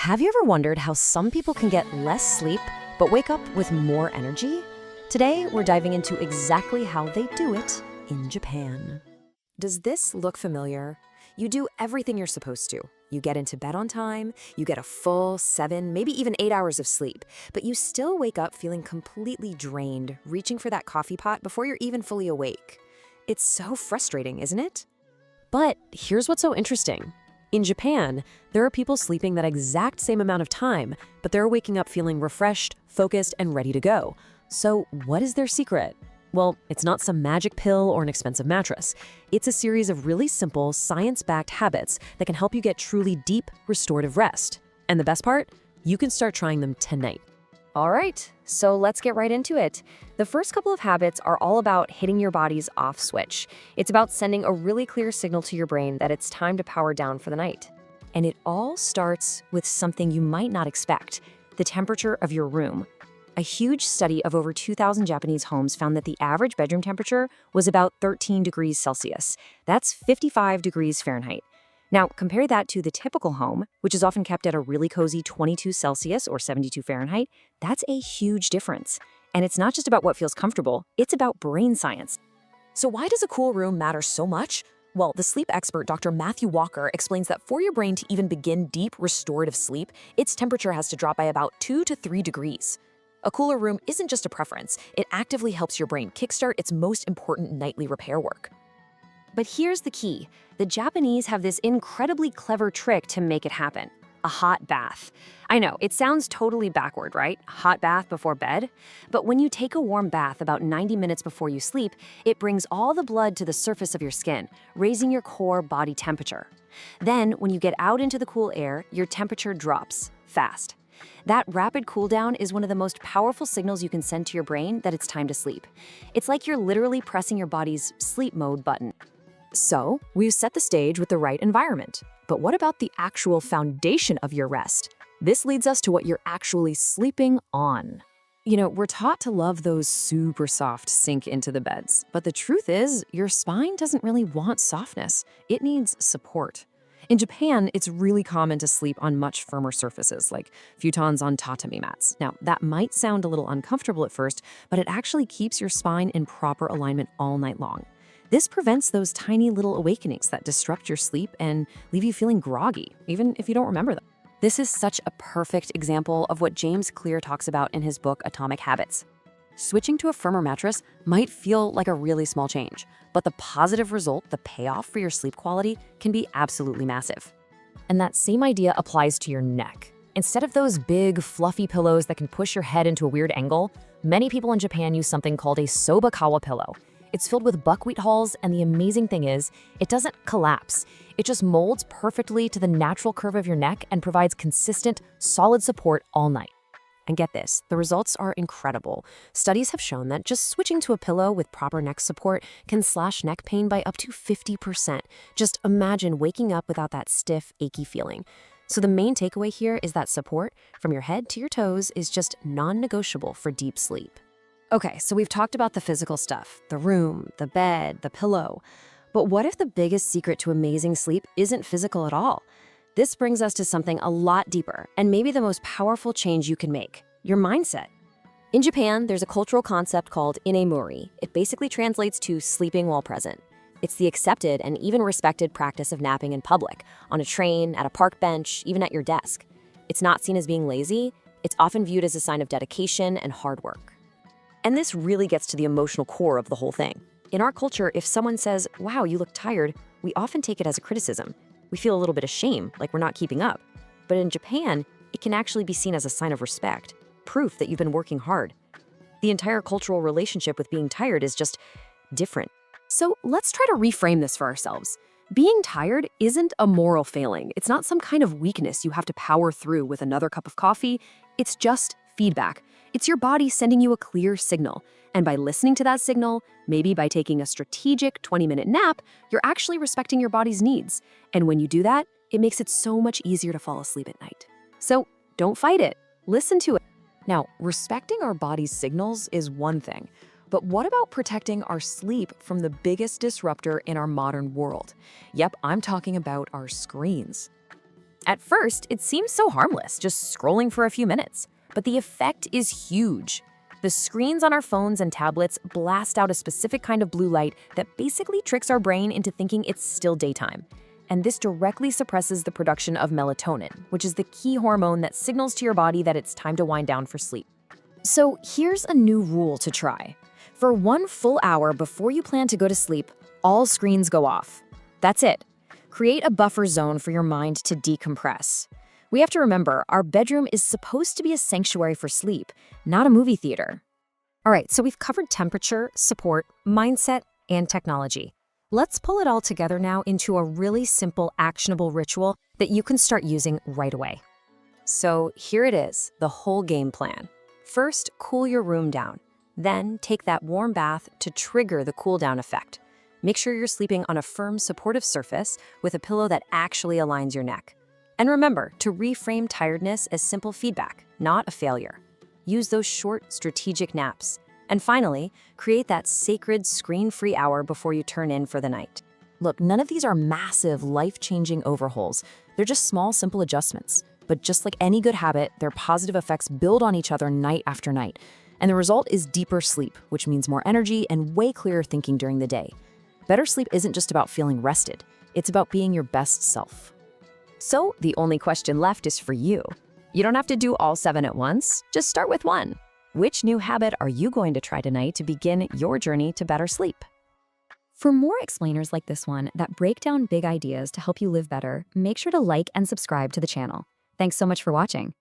Have you ever wondered how some people can get less sleep but wake up with more energy? Today, we're diving into exactly how they do it in Japan. Does this look familiar? You do everything you're supposed to. You get into bed on time, you get a full 7, maybe even 8 hours of sleep, but you still wake up feeling completely drained, reaching for that coffee pot before you're even fully awake. It's so frustrating, isn't it? But here's what's so interesting. In Japan, there are people sleeping that exact same amount of time, but they're waking up feeling refreshed, focused, and ready to go. So what is their secret? Well, it's not some magic pill or an expensive mattress. It's a series of really simple, science-backed habits that can help you get truly deep, restorative rest. And the best part? You can start trying them tonight. All right, so let's get right into it. The first couple of habits are all about hitting your body's off switch. It's about sending a really clear signal to your brain that it's time to power down for the night. And it all starts with something you might not expect: the temperature of your room. A huge study of over 2,000 Japanese homes found that the average bedroom temperature was about 13 degrees Celsius. That's 55 degrees Fahrenheit. Now, compare that to the typical home, which is often kept at a really cozy 22 Celsius or 72 Fahrenheit. That's a huge difference. And it's not just about what feels comfortable, it's about brain science. So why does a cool room matter so much? Well, the sleep expert Dr. Matthew Walker explains that for your brain to even begin deep, restorative sleep, its temperature has to drop by about 2 to 3 degrees. A cooler room isn't just a preference, it actively helps your brain kickstart its most important nightly repair work. But here's the key. The Japanese have this incredibly clever trick to make it happen: a hot bath. I know, it sounds totally backward, right? Hot bath before bed? But when you take a warm bath about 90 minutes before you sleep, it brings all the blood to the surface of your skin, raising your core body temperature. Then, when you get out into the cool air, your temperature drops fast. That rapid cool down is one of the most powerful signals you can send to your brain that it's time to sleep. It's like you're literally pressing your body's sleep mode button. So, we've set the stage with the right environment. But what about the actual foundation of your rest? This leads us to what you're actually sleeping on. We're taught to love those super soft sink into the beds, but the truth is, your spine doesn't really want softness. It needs support. In Japan, it's really common to sleep on much firmer surfaces, like futons on tatami mats. Now, that might sound a little uncomfortable at first, but it actually keeps your spine in proper alignment all night long. This prevents those tiny little awakenings that disrupt your sleep and leave you feeling groggy, even if you don't remember them. This is such a perfect example of what James Clear talks about in his book, Atomic Habits. Switching to a firmer mattress might feel like a really small change, but the positive result, the payoff for your sleep quality, can be absolutely massive. And that same idea applies to your neck. Instead of those big, fluffy pillows that can push your head into a weird angle, many people in Japan use something called a sobakawa pillow. It's filled with buckwheat hulls, and the amazing thing is, it doesn't collapse. It just molds perfectly to the natural curve of your neck and provides consistent, solid support all night. And get this, the results are incredible. Studies have shown that just switching to a pillow with proper neck support can slash neck pain by up to 50%. Just imagine waking up without that stiff, achy feeling. So the main takeaway here is that support from your head to your toes is just non-negotiable for deep sleep. Okay, so we've talked about the physical stuff, the room, the bed, the pillow. But what if the biggest secret to amazing sleep isn't physical at all? This brings us to something a lot deeper, and maybe the most powerful change you can make: your mindset. In Japan, there's a cultural concept called inemuri. It basically translates to sleeping while present. It's the accepted and even respected practice of napping in public, on a train, at a park bench, even at your desk. It's not seen as being lazy. It's often viewed as a sign of dedication and hard work. And this really gets to the emotional core of the whole thing. In our culture, if someone says, "Wow, you look tired," we often take it as a criticism. We feel a little bit ashamed, like we're not keeping up. But in Japan, it can actually be seen as a sign of respect, proof that you've been working hard. The entire cultural relationship with being tired is just different. So let's try to reframe this for ourselves. Being tired isn't a moral failing. It's not some kind of weakness you have to power through with another cup of coffee. It's just feedback. It's your body sending you a clear signal. And by listening to that signal, maybe by taking a strategic 20-minute nap, you're actually respecting your body's needs. And when you do that, it makes it so much easier to fall asleep at night. So don't fight it. Listen to it. Now, respecting our body's signals is one thing, but what about protecting our sleep from the biggest disruptor in our modern world? Yep, I'm talking about our screens. At first, it seems so harmless, just scrolling for a few minutes. But the effect is huge. The screens on our phones and tablets blast out a specific kind of blue light that basically tricks our brain into thinking it's still daytime. And this directly suppresses the production of melatonin, which is the key hormone that signals to your body that it's time to wind down for sleep. So here's a new rule to try. For 1 full hour before you plan to go to sleep, all screens go off. That's it. Create a buffer zone for your mind to decompress. We have to remember, our bedroom is supposed to be a sanctuary for sleep, not a movie theater. All right, so we've covered temperature, support, mindset, and technology. Let's pull it all together now into a really simple, actionable ritual that you can start using right away. So here it is, the whole game plan. First, cool your room down. Then, take that warm bath to trigger the cool down effect. Make sure you're sleeping on a firm, supportive surface with a pillow that actually aligns your neck. And remember to reframe tiredness as simple feedback, not a failure. Use those short, strategic naps. And finally, create that sacred screen-free hour before you turn in for the night. Look, none of these are massive, life-changing overhauls. They're just small, simple adjustments. But just like any good habit, their positive effects build on each other night after night. And the result is deeper sleep, which means more energy and way clearer thinking during the day. Better sleep isn't just about feeling rested. It's about being your best self. So the only question left is for you. You don't have to do all 7 at once. Just start with 1. Which new habit are you going to try tonight to begin your journey to better sleep? For more explainers like this one that break down big ideas to help you live better, make sure to like and subscribe to the channel. Thanks so much for watching.